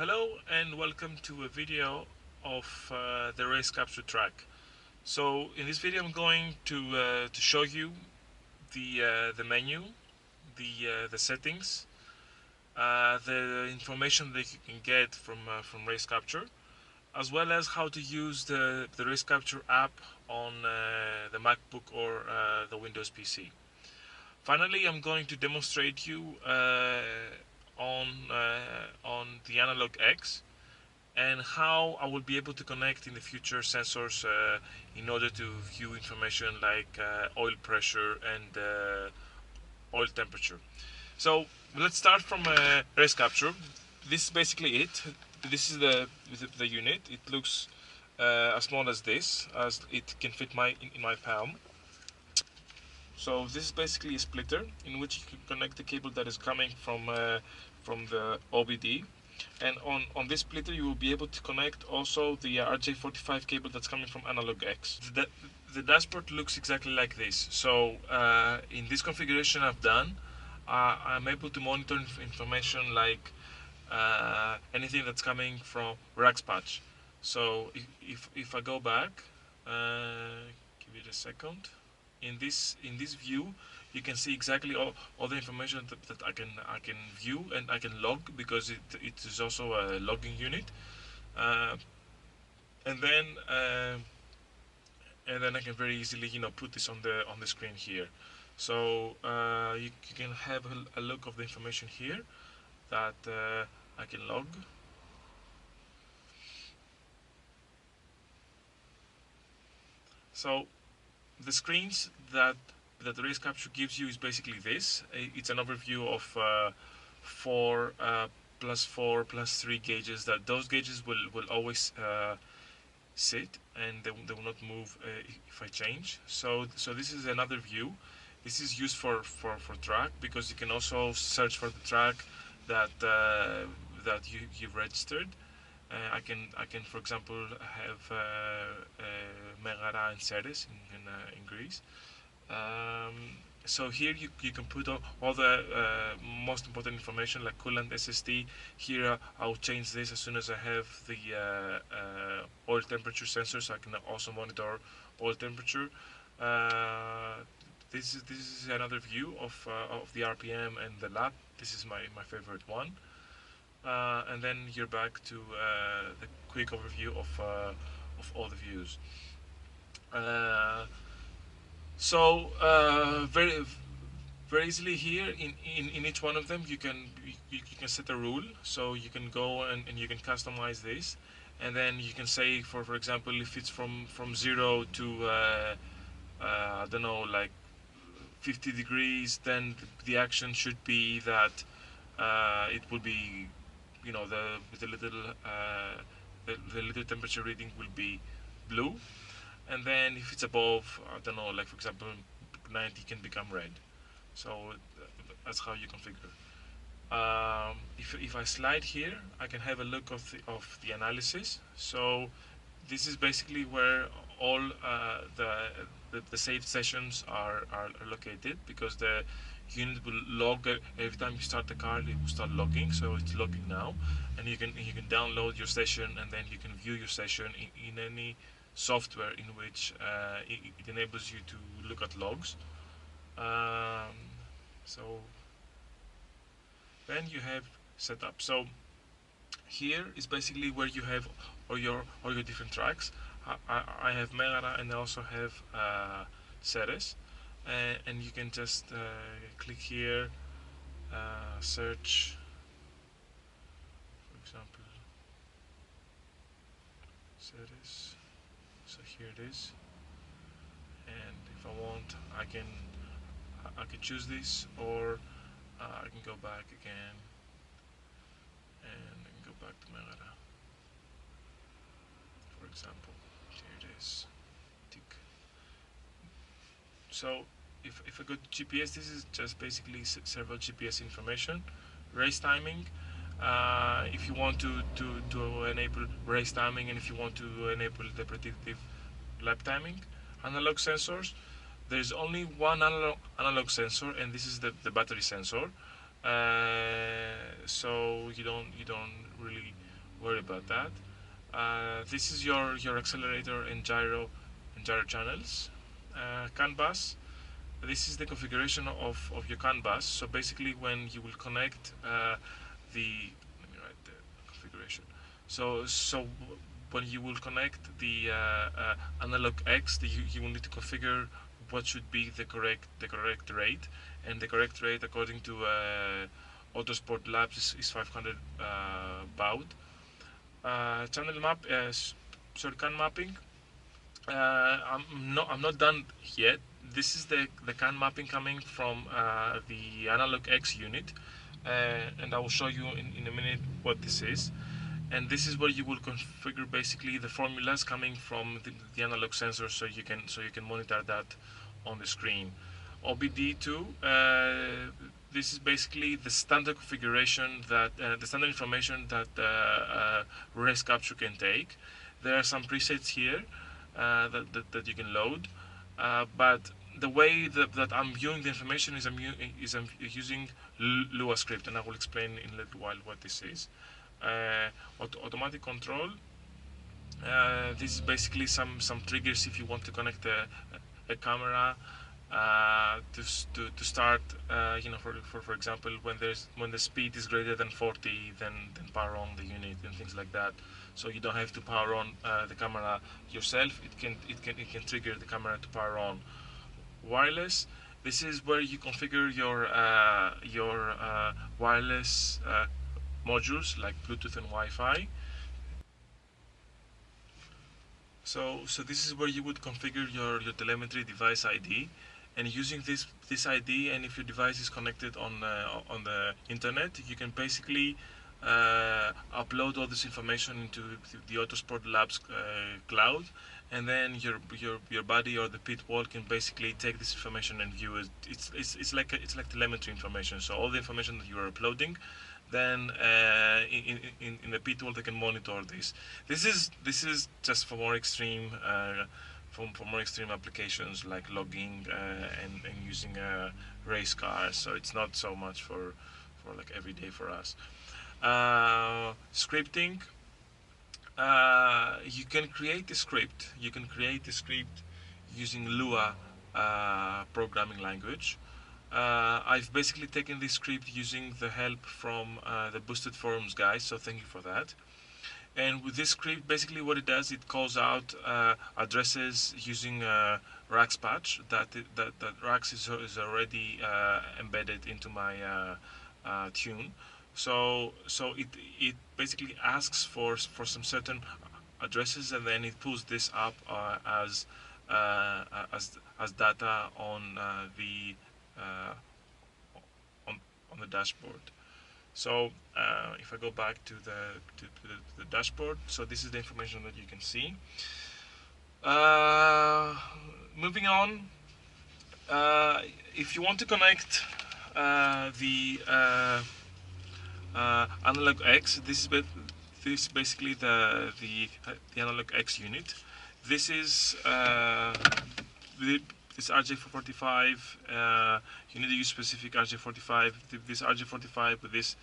Hello and welcome to a video of the RaceCapture track. So in this video I'm going to show you the menu, the settings, the information that you can get from RaceCapture, as well as how to use the RaceCapture app on the MacBook or the Windows PC. Finally, I'm going to demonstrate you on the AnalogX and how I will be able to connect in the future sensors in order to view information like oil pressure and oil temperature. So let's start from RaceCapture. This is basically it. This is the unit. It looks as small as this, as it can fit in my palm. So this is basically a splitter in which you can connect the cable that is coming from the OBD, and on this splitter you will be able to connect also the RJ45 cable that's coming from AnalogX. The dashboard looks exactly like this. So in this configuration I've done, I'm able to monitor information like anything that's coming from RaceCapture. So if I go back, give it a second. In this view, you can see exactly all the information that I can view and I can log, because it is also a logging unit, uh, and then uh, and then I can very easily put this on the screen here. So you can have a look of the information here that I can log. So the screens that the RaceCapture gives you is basically this. It's an overview of 4 plus 4 plus 3 gauges. That those gauges will always sit, and they will not move if I change. So this is another view. This is used for track, because you can also search for the track that you've registered. I can, for example, have Megara and Ceres in Greece. So here you can put all the most important information like coolant, SSD. Here I'll change this as soon as I have the oil temperature sensor, so I can also monitor oil temperature. This is another view of the RPM and the lap. This is my favorite one. And then you're back to the quick overview of all the views. So very easily here in each one of them you can set a rule. So you can go and you can customize this, and then you can say, for example, if it's from 0 to I don't know, like 50 degrees, then the action should be that it will be, the little temperature reading will be blue, and then if it's above, I don't know, like for example 90, can become red. So that's how you configure. If I slide here, I can have a look of the analysis. So this is basically where all the saved sessions are located, because the unit will log every time you start the car. It will start logging, so it's logging now, and you can download your session, and then you can view your session in any software in which it enables you to look at logs. So then you have setup. So here is basically where you have all your different tracks. I have Megara, and I also have Ceres, and you can just click here, search, for example, Ceres. So here it is, and if I want, I can choose this, or I can go back again, and I can go back to Megara, for example. Here it is. Tick. So if I go to GPS, this is just basically several GPS information. Race timing, if you want to enable race timing, and if you want to enable the predictive lap timing. Analog sensors, there's only one analog sensor, and this is the battery sensor. So you don't really worry about that. This is your accelerator and gyro channels. CAN bus. This is the configuration of your CAN bus. So basically, when you will connect let me write the configuration. So when you will connect the AnalogX, you will need to configure what should be the correct rate, and the correct rate according to Autosport Labs is 500 baud. Channel map, sorry, CAN mapping. I'm not done yet. This is the CAN mapping coming from the AnalogX unit, and I will show you in a minute what this is. And this is where you will configure basically the formulas coming from the analog sensor, so you can monitor that on the screen. OBD2. This is basically the standard configuration that the standard information that RaceCapture can take. There are some presets here that you can load, but the way that I'm viewing the information is I'm using Lua script, and I will explain in a little while what this is. Automatic control. This is basically some triggers if you want to connect a camera to start. For example, when the speed is greater than 40, then power on the unit and things like that. So you don't have to power on the camera yourself. It can trigger the camera to power on. Wireless. This is where you configure your wireless modules like Bluetooth and Wi-Fi. So this is where you would configure your telemetry device ID, and using this ID, and if your device is connected on the internet, you can basically upload all this information into the Autosport Labs cloud, and then your body or the pit wall can basically take this information and view it. It's like telemetry information. So all the information that you are uploading, then in the pit wall they can monitor this. This is just for more extreme for more extreme applications like logging and using race cars. So it's not so much for like everyday for us. Scripting. You can create a script. You can create a script using Lua programming language. I've basically taken this script using the help from the Boosted Forums guys, so thank you for that. And with this script, basically what it does, it calls out addresses using Rax patch that Rax is already embedded into my tune. So it basically asks for some certain addresses, and then it pulls this up as data on the dashboard. So if I go back to the dashboard, so this is the information that you can see. Moving on, if you want to connect the AnalogX, this is basically the AnalogX unit. This is this RJ445. You need to use specific RJ45. This RJ45 with this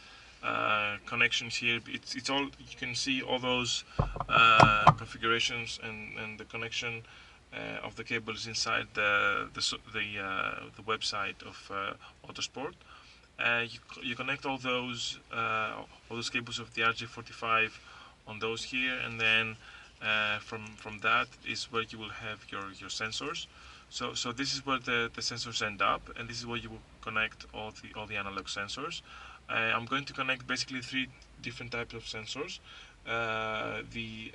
connections here. It's all, you can see all those configurations and the connection of the cables inside the website of Autosport. You connect all those cables of the RJ45 on those here, and then from that is where you will have your sensors. So this is where the sensors end up, and this is where you will connect all the analog sensors. I'm going to connect basically 3 different types of sensors: the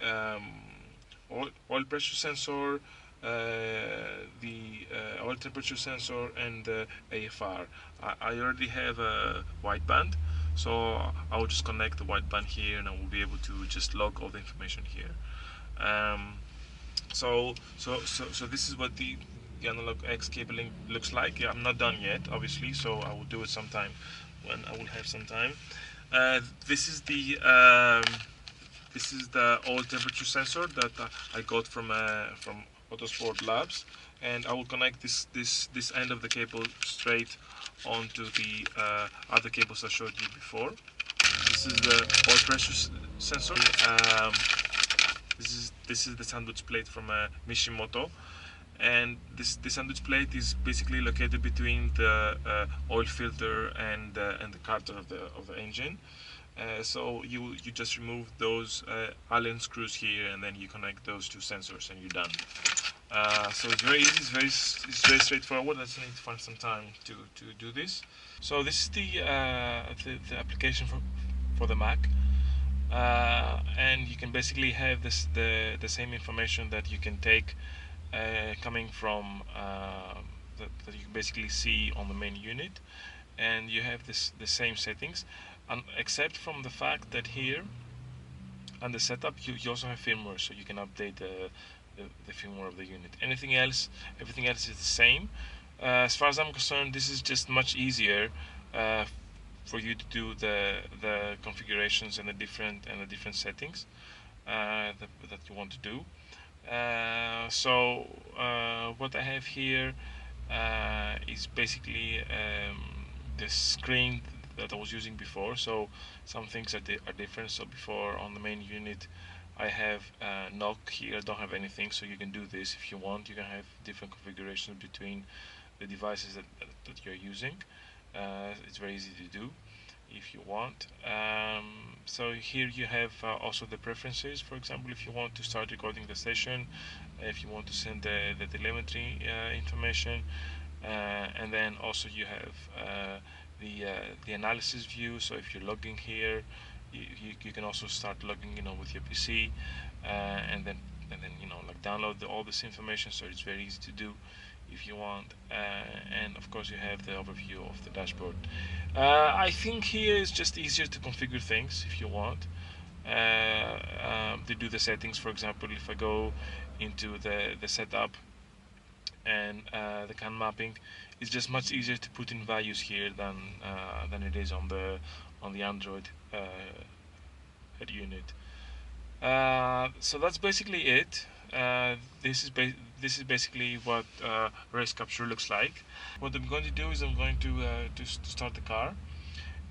oil pressure sensor, the oil temperature sensor, and the AFR. I already have a wideband, so I will just connect the wideband here, and I will be able to just log all the information here. So this is what the AnalogX cabling looks like. Yeah, I'm not done yet, obviously, so I will do it sometime when I will have some time. This is the oil temperature sensor that I got from Autosport Labs, and I will connect this end of the cable straight onto the other cables I showed you before. This is the oil pressure sensor. This is the sandwich plate from Mishimoto, and this sandwich plate is basically located between the oil filter and the carter of the engine. So you just remove those Allen screws here, and then you connect those two sensors, and you're done. So it's very easy. It's very straightforward. I just need to find some time to do this. So this is the application for the Mac, and you can basically have the same information that you can take coming from that you basically see on the main unit, and you have the same settings, except from the fact that here on the setup you also have firmware, so you can update the firmware of the unit. Everything else is the same. As far as I'm concerned, this is just much easier for you to do the configurations and the different settings that you want to do. So what I have here is basically the screen that I was using before. So some things are different. So before, on the main unit, I have knock. Here I don't have anything, so you can do this if you want. You can have different configurations between the devices that you're using. It's very easy to do if you want. So here you have also the preferences. For example, if you want to start recording the session, if you want to send the telemetry information, and then also you have the analysis view. So if you're logging here, you can also start logging, with your PC, and then like download all this information. So it's very easy to do if you want, and of course you have the overview of the dashboard. I think here is just easier to configure things if you want to do the settings. For example, if I go into the setup and the CAN mapping, it's just much easier to put in values here than it is on the Android head unit. So that's basically it. This is basically what RaceCapture looks like. What I'm going to do is I'm going to start the car,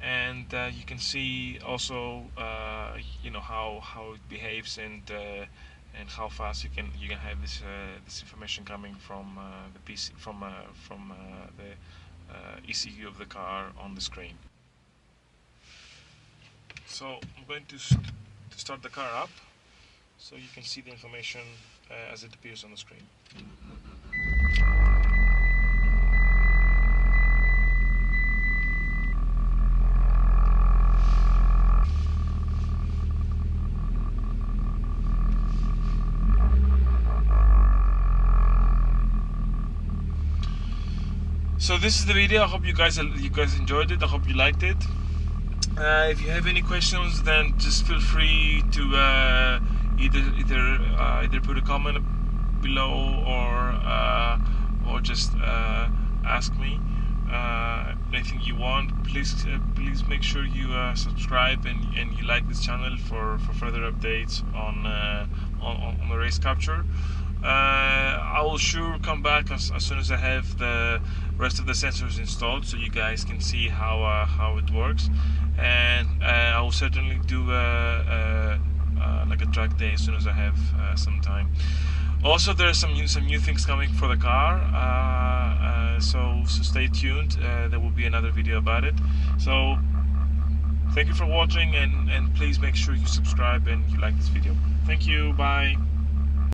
and you can see also how it behaves, and how fast you can have this information coming from the PC, from the ECU of the car on the screen. So I'm going to start the car up, so you can see the information as it appears on the screen. So this is the video. I hope you guys enjoyed it. I hope you liked it. If you have any questions, then just feel free to either put a comment below, or just ask me anything you want. Please make sure you subscribe and you like this channel for further updates on the RaceCapture. I will sure come back as soon as I have the rest of the sensors installed, so you guys can see how it works, and I will certainly do like a track day as soon as I have some time. Also, there are some new things coming for the car, so stay tuned. There will be another video about it. So thank you for watching, and please make sure you subscribe and you like this video. Thank you. Bye.